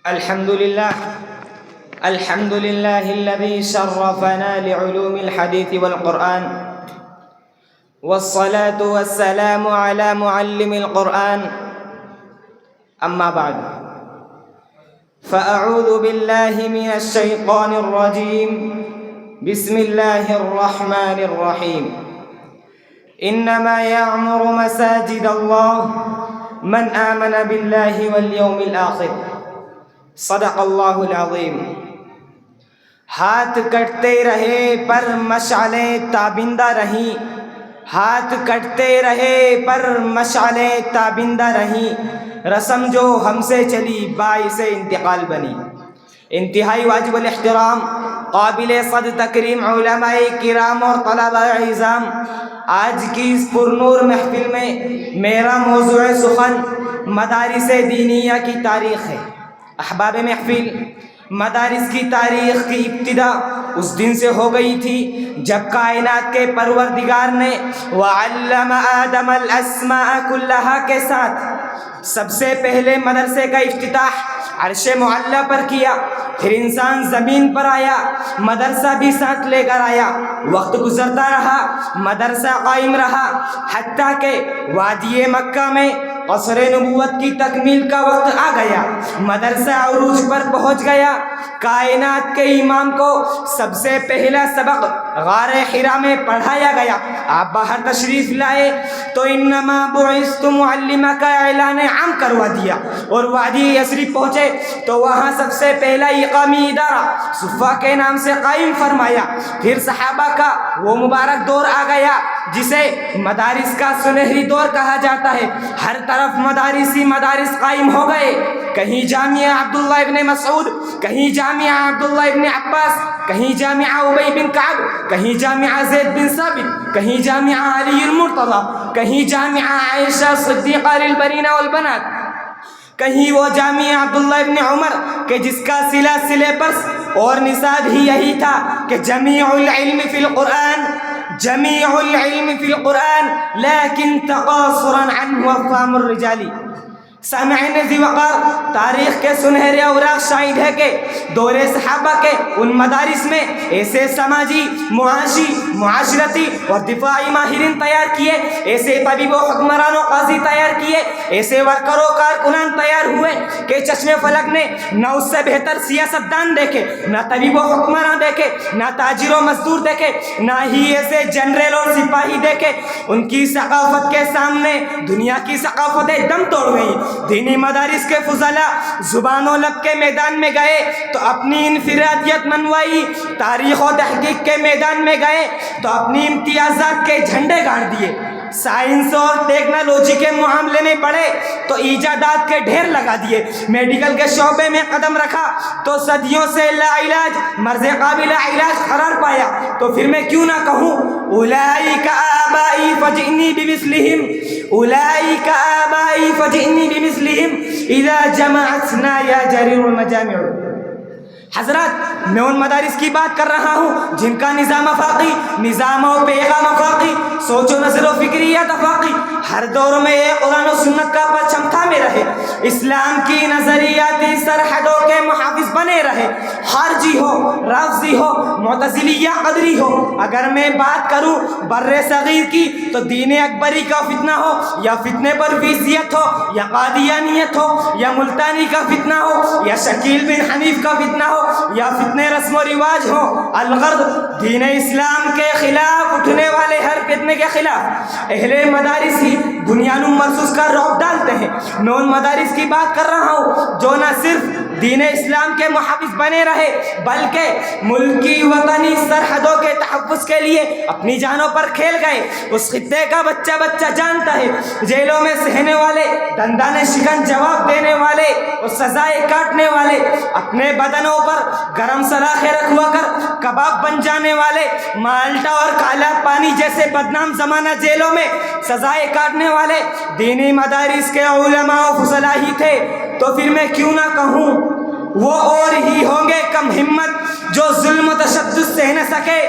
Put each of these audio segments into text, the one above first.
الحمد لله الذي شرفنا لعلوم الحديث والقرآن، والصلاة والسلام على معلم القرآن. أما بعد، فأعوذ بالله من الشيطان الرجيم. بسم الله الرحمن الرحيم. إنما يعمر مساجد الله من آمن بالله واليوم الآخر. صدق اللہ العظیم. ہاتھ کٹتے رہے پر مشعلیں تابندہ رہیں، ہاتھ کٹتے رہے پر مشعلیں تابندہ رہیں، رسم جو ہم سے چلی باعث انتقال بنی. انتہائی واجب الاحترام، قابل صد تکریم علماء کرام اور طلباء اعظام، آج کی اس پرنور محفل میں میرا موضوع سخن مدارس دینیہ کی تاریخ ہے. احباب محفل، مدارس کی تاریخ کی ابتدا اس دن سے ہو گئی تھی جب کائنات کے پروردگار نے وَعَلَّمَ آدَمَ الْأَسْمَاءَ كُلَّهَا کے ساتھ سب سے پہلے مدرسے کا افتتاح عرش معلیٰ پر کیا. پھر انسان زمین پر آیا، مدرسہ بھی ساتھ لے کر آیا. وقت گزرتا رہا، مدرسہ قائم رہا، حتیٰ کہ وادی مکہ میں قصر نبوت کی تکمیل کا وقت آ گیا. مدرسہ عروج پر پہنچ گیا. کائنات کے امام کو سب سے پہلا سبق غار حرا میں پڑھایا گیا. آپ باہر تشریف لائے تو انما بعثت معلما کا اعلان عام کروا دیا، اور وادی یثرب پہنچے تو وہاں سب سے پہلا اقامی ادارہ صفہ کے نام سے قائم فرمایا. پھر صحابہ کا وہ مبارک دور آ گیا جسے مدارس کا سنہری دور کہا جاتا ہے. ہر طرف مدارس ہی مدارس قائم ہو گئے. کہیں جامعہ عبداللہ ابن مسعود، کہیں جامعہ عبداللہ ابن عباس، کہیں جامعہ ابی بن کعب، کہیں جامعہ زید بن ثابت، کہیں جامعہ علی المرتضی، کہیں جامعہ عائشہ صدیقہ للبنین والبنات، کہیں وہ جامعہ عبداللہ ابن عمر کہ جس کا صلہ سلیبس اور نصاب ہی یہی تھا کہ جمیع العلم فی القرآن، جمیع العلم فی القرآن لیکن تقاصرا عنہ افہام الرجال. سامعین ذی وقار، تاریخ کے سنہرے اوراق شاہد ہے کہ دور صحابہ کے ان مدارس میں ایسے سماجی، معاشی، معاشرتی اور دفاعی ماہرین تیار کیے، ایسے طبیب و حکمران و قاضی تیار کیے، ایسے ورکر و کارکنان تیار ہوئے کہ چشم فلک نے نہ اس سے بہتر سیاستدان دیکھے، نہ طبیب و حکمران دیکھے، نہ تاجر و مزدور دیکھے، نہ ہی ایسے جنرل اور سپاہی دیکھے. ان کی ثقافت کے سامنے دنیا کی ثقافتیں دم توڑ گئیں. دینی مدارس کے فضلاء زبان و لب کے میدان میں گئے تو اپنی انفرادیت منوائی، تاریخ و تحقیق کے میدان میں گئے تو اپنی امتیازات کے جھنڈے گاڑ دیے. سائنس اور ٹیکنالوجی کے معاملے میں بڑھے تو ایجادات کے ڈھیر لگا دیے. میڈیکل کے شعبے میں قدم رکھا تو صدیوں سے لا علاج مرض قابل علاج قرار پایا. تو پھر میں کیوں نہ کہوں اولئک آبائی فجئنی بمثلہم، اولئک آبائی فجئنی بمثلہم اذا جمعتنا یا جریر المجامع. حضرات، میں ان مدارس کی بات کر رہا ہوں جن کا نظام افاقی، نظام و پیغام افاقی، سوچ و نظر و فکریت افاقی ہر دور میں ایک قرآن و سنت کا پرچم تھامے رہے، اسلام کی نظریاتی سرحدوں کے محافظ بنے رہے. خارجی ہو، رافضی ہو، معتزلی یا قدری ہو. اگر میں بات کروں بر صغیر کی تو دین اکبری کا فتنہ ہو یا فتنے پر ویزیت ہو یا قادیانیت ہو یا ملتانی کا فتنہ ہو یا شکیل بن حنیف کا فتنہ ہو یا فتنے رسم و رواج ہو، الغرض دین اسلام کے خلاف اٹھنے والے ہر فتنے کے خلاف اہل مدارس ہی بنیان مرصوص کا رعب ڈالتے ہیں. میں ان مدارس کی بات کر رہا ہوں جو نہ صرف دین اسلام کے محافظ بنے رہے بلکہ ملکی وطنی سرحدوں کے تحفظ کے لیے اپنی جانوں پر کھیل گئے. اس خطے کا بچہ بچہ جانتا ہے. جیلوں میں سہنے والے، دندان شکن جواب دینے والے اور سزائے کاٹنے والے، اپنے بدنوں پر گرم سلاخیں رکھوا کر کباب بن جانے والے، مالٹا اور کالا پانی جیسے بدنام زمانہ جیلوں میں سزائے کاٹنے والے دینی مدارس کے علماء و فضلاء ہی تھے. تو پھر میں کیوں نہ کہوں وہ اور ہی ہوں گے کم ہمت جو ظلم و تشدد سہ نہ سکے،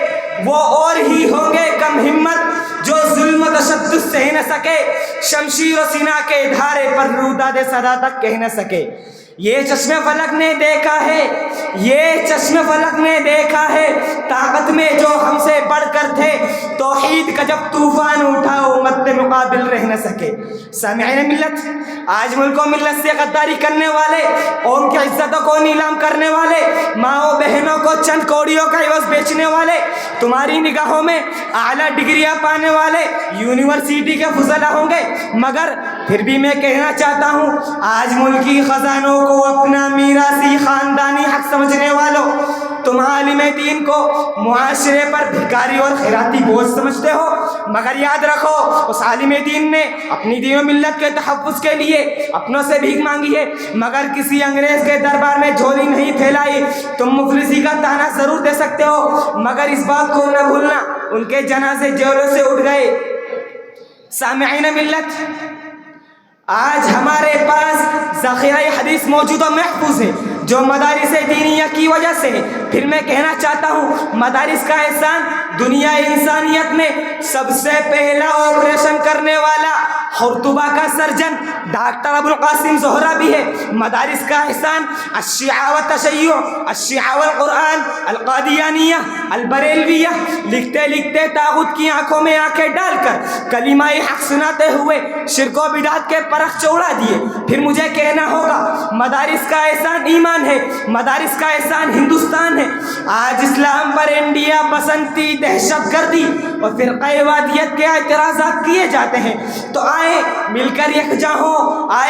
وہ اور ہی ہوں گے کم ہمت جو ظلم و تشدد سہ نہ سکے، شمشیر و سنا کے دھارے پر روداد صدا تک کہہ نہ سکے. یہ چشم فلک نے دیکھا ہے، یہ چشم فلک نے دیکھا ہے، طاقت میں جو ہم سے بڑھ کر تھے، توحید کا جب طوفان اٹھا امت کے مقابل رہ نہ سکے۔ سامعین ملت، آج ملک و ملت سے غداری کرنے والے، قوم کی عزتوں کو نیلام کرنے والے، ماں و بہنوں کو چند کوڑیوں کا عوض بیچنے والے، تمہاری نگاہوں میں اعلیٰ ڈگریاں پانے والے یونیورسٹی کے فضلہ ہوں گے، مگر پھر بھی میں کہنا چاہتا ہوں، آج ملکی خزانوں کو اپنا میراثی خاندانی حق سمجھنے والوں، تم عالم دین کو معاشرے پر بھکاری اور خیراتی بوجھ سمجھتے ہو، مگر یاد رکھو اس عالم دین نے اپنی دین و ملت کے تحفظ کے لیے اپنوں سے بھیک مانگی ہے، مگر کسی انگریز کے دربار میں جھولی نہیں پھیلائی۔ تم مفلسی کا تانا ضرور دے سکتے ہو، مگر اس بات کو نہ بھولنا ان کے جنازے جیلوں سے اٹھ گئے۔ سامعین ملت، آج ہمارے پاس ذخیرہ حدیث موجود و محفوظ ہے جو مدارس دینیہ کی وجہ سے ہے۔ پھر میں کہنا چاہتا ہوں، مدارس کا احسان دنیا انسانیت میں سب سے پہلا آپریشن کرنے والا خرطبہ کا سرجن ڈاکٹر ابو القاسم زہرہ بھی ہے۔ مدارس کا احسان الشیعہ و تشیع، الشیعہ والقرآن، القادیانیہ، البریلویہ، لکھتے لکھتے طاغوت کی آنکھوں میں آنکھیں ڈال کر کلمہ حق سناتے ہوئے شرک و بدعت کے پرخ چوڑا دیے۔ پھر مجھے کہنا ہوگا مدارس کا احسان ایمان ہے، مدارس کا احسان ہندوستان ہے۔ آج اسلام پر انڈیا بسنتی، دہشت گردی اور فرقہ وادیت کے اعتراضات کیے جاتے ہیں، تو آئیں مل کر یکجا ہوں، آئے